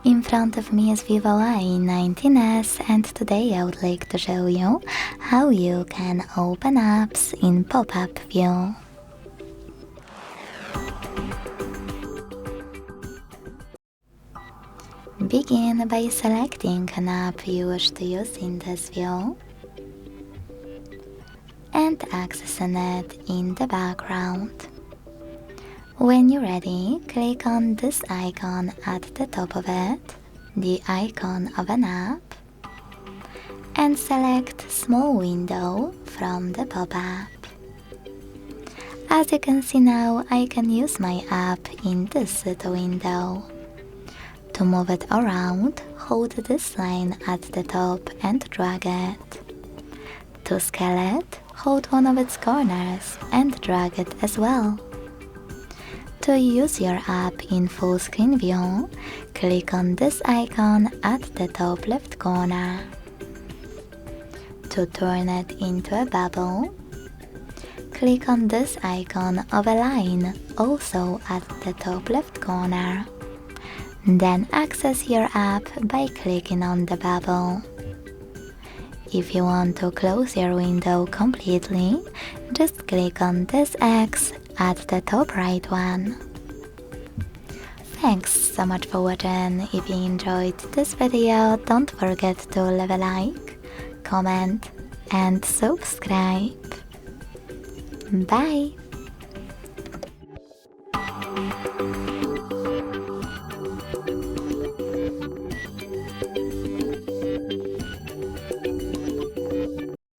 In front of me is VIVO Y19s, and today I would like to show you how you can open apps in pop-up view. Begin by selecting an app you wish to use in this view and accessing it in the background. When you're ready, click on this icon at the top of it, the icon of an app, and select Small Window from the pop-up. As you can see now, I can use my app in this little window. To move it around, hold this line at the top and drag it. To scale it, hold one of its corners and drag it as well. To use your app in full screen view, click on this icon at the top left corner. To turn it into a bubble, click on this icon of a line also at the top left corner. Then access your app by clicking on the bubble. If you want to close your window completely, just click on this X at the top right one. Thanks so much for watching. If you enjoyed this video, don't forget to leave a like, comment and subscribe. Bye!